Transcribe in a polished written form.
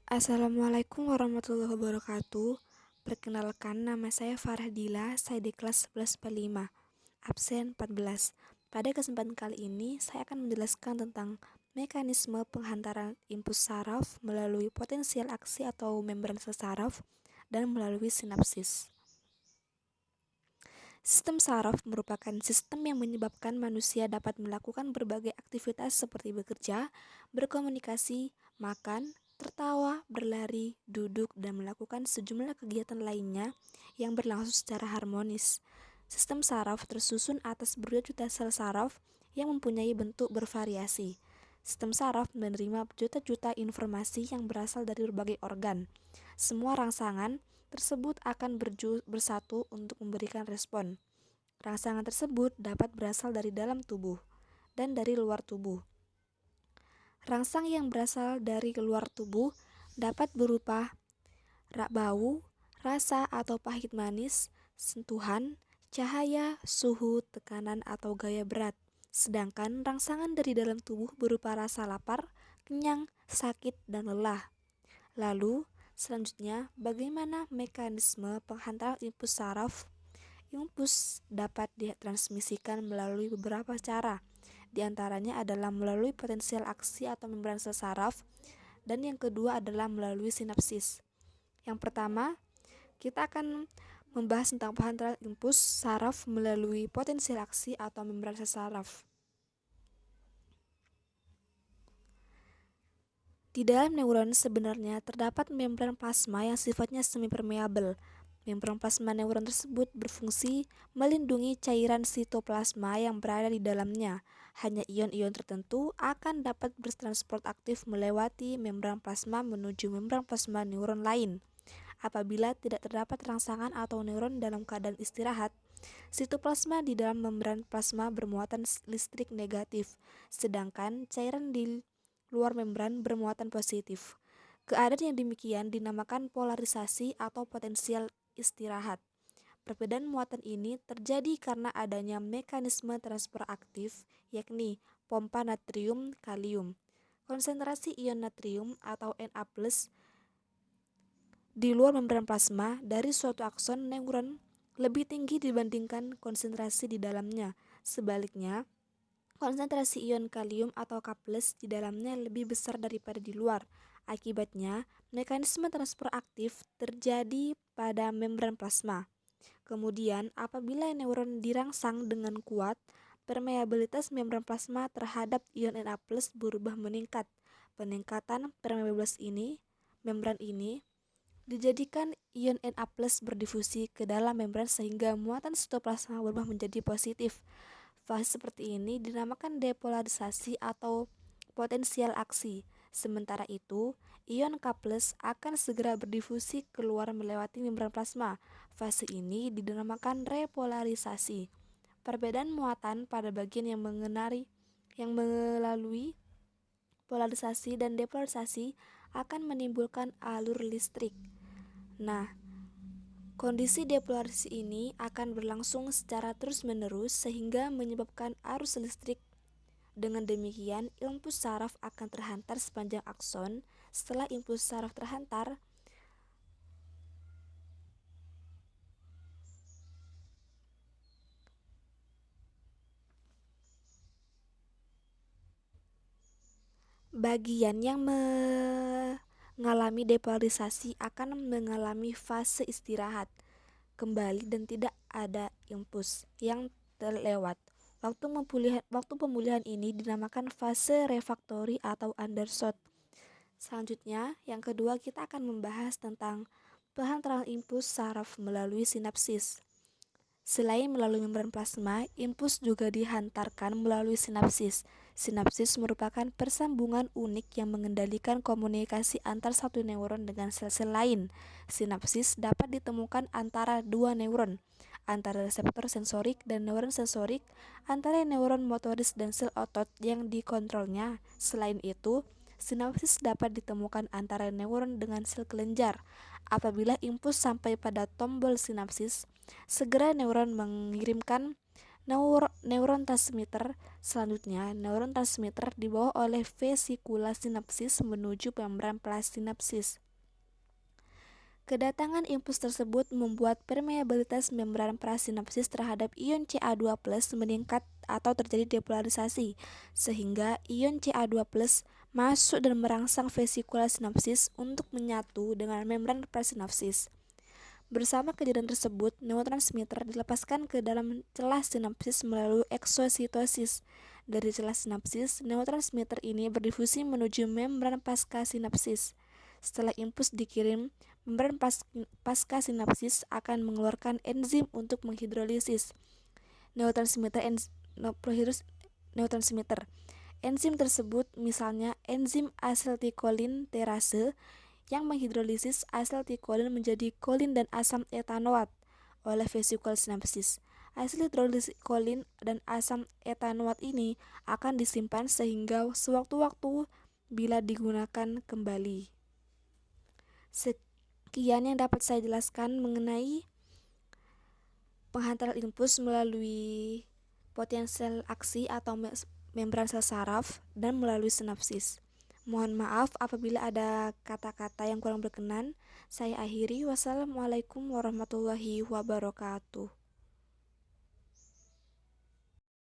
Assalamualaikum warahmatullahi wabarakatuh. Perkenalkan, nama saya Farhadila, saya di kelas 11 absen 14. Pada kesempatan kali ini, saya akan menjelaskan tentang mekanisme penghantaran impuls saraf melalui potensial aksi atau membran sel saraf dan melalui sinapsis. Sistem saraf merupakan sistem yang menyebabkan manusia dapat melakukan berbagai aktivitas seperti bekerja, berkomunikasi, makan, tertawa, berlari, duduk, dan melakukan sejumlah kegiatan lainnya yang berlangsung secara harmonis. Sistem saraf tersusun atas berjuta-juta sel saraf yang mempunyai bentuk bervariasi. Sistem saraf menerima juta-juta informasi yang berasal dari berbagai organ. Semua rangsangan tersebut akan bersatu untuk memberikan respon. Rangsangan tersebut dapat berasal dari dalam tubuh dan dari luar tubuh. Rangsang yang berasal dari luar tubuh dapat berupa bau, rasa atau pahit manis, sentuhan, cahaya, suhu, tekanan atau gaya berat. Sedangkan rangsangan dari dalam tubuh berupa rasa lapar, kenyang, sakit, dan lelah. Lalu, selanjutnya, bagaimana mekanisme penghantaran impuls saraf? Impuls dapat ditransmisikan melalui beberapa cara. Di antaranya adalah melalui potensial aksi atau membran sel saraf, dan yang kedua adalah melalui sinapsis. Yang pertama, kita akan membahas tentang penghantaran impuls saraf melalui potensial aksi atau membran sel saraf. Di dalam neuron sebenarnya terdapat membran plasma yang sifatnya semi-permeabel. Membran plasma neuron tersebut berfungsi melindungi cairan sitoplasma yang berada di dalamnya. Hanya ion-ion tertentu akan dapat bertransport aktif melewati membran plasma menuju membran plasma neuron lain. Apabila tidak terdapat rangsangan atau neuron dalam keadaan istirahat, sitoplasma di dalam membran plasma bermuatan listrik negatif, sedangkan cairan di luar membran bermuatan positif. Keadaan yang demikian dinamakan polarisasi atau potensial istirahat. Perbedaan muatan ini terjadi karena adanya mekanisme transfer aktif, yakni pompa natrium-kalium. Konsentrasi ion natrium atau Na+ di luar membran plasma dari suatu akson neuron lebih tinggi dibandingkan konsentrasi di dalamnya. Sebaliknya, konsentrasi ion kalium atau K+ di dalamnya lebih besar daripada di luar. Akibatnya, mekanisme transfer aktif terjadi pada membran plasma. Kemudian, apabila neuron dirangsang dengan kuat, permeabilitas membran plasma terhadap ion Na+ berubah meningkat. Peningkatan permeabilitas membran ini dijadikan ion Na+ berdifusi ke dalam membran sehingga muatan sitoplasma berubah menjadi positif. Fase seperti ini dinamakan depolarisasi atau potensial aksi. Sementara itu, ion K+ akan segera berdifusi keluar melewati membran plasma. Fase ini dinamakan repolarisasi. Perbedaan muatan pada bagian yang melalui polarisasi dan depolarisasi akan menimbulkan alur listrik. Nah, kondisi depolarisasi ini akan berlangsung secara terus-menerus sehingga menyebabkan arus listrik. Dengan demikian, impuls saraf akan terhantar sepanjang akson. Setelah impuls saraf terhantar, bagian yang mengalami depolarisasi akan mengalami fase istirahat kembali dan tidak ada impuls yang terlewat. Waktu pemulihan ini dinamakan fase refraktori atau undershot. Selanjutnya, yang kedua kita akan membahas tentang penghantaran impuls saraf melalui sinapsis. Selain melalui membran plasma, impuls juga dihantarkan melalui sinapsis. Sinapsis merupakan persambungan unik yang mengendalikan komunikasi antar satu neuron dengan sel-sel lain. Sinapsis dapat ditemukan antara dua neuron, antara reseptor sensorik dan neuron sensorik, antara neuron motoris dan sel otot yang dikontrolnya. Selain itu, sinapsis dapat ditemukan antara neuron dengan sel kelenjar. Apabila impuls sampai pada tombol sinapsis, segera neuron mengirimkan Neurotransmitter selanjutnya, neurotransmitter dibawa oleh vesikula sinapsis menuju membran prasinapsis. Kedatangan impuls tersebut membuat permeabilitas membran prasinapsis terhadap ion Ca2+ meningkat atau terjadi depolarisasi, sehingga ion Ca2+ masuk dan merangsang vesikula sinapsis untuk menyatu dengan membran prasinapsis. Bersama kejadian tersebut, neurotransmitter dilepaskan ke dalam celah sinapsis melalui eksositosis. Dari celah sinapsis, neurotransmitter ini berdifusi menuju membran pasca sinapsis. Setelah impuls dikirim, membran pasca sinapsis akan mengeluarkan enzim untuk menghidrolisis neurotransmitter. Enzim tersebut misalnya enzim asetilkolinterase yang menghidrolisis asetilkolin menjadi kolin dan asam etanoat oleh vesikula sinapsis. Hasil hidrolisis kolin dan asam etanoat ini akan disimpan sehingga sewaktu-waktu bila digunakan kembali. Sekian yang dapat saya jelaskan mengenai penghantaran impuls melalui potensial aksi atau membran sel saraf dan melalui sinapsis. Mohon maaf apabila ada kata-kata yang kurang berkenan. Saya akhiri. Wassalamualaikum warahmatullahi wabarakatuh.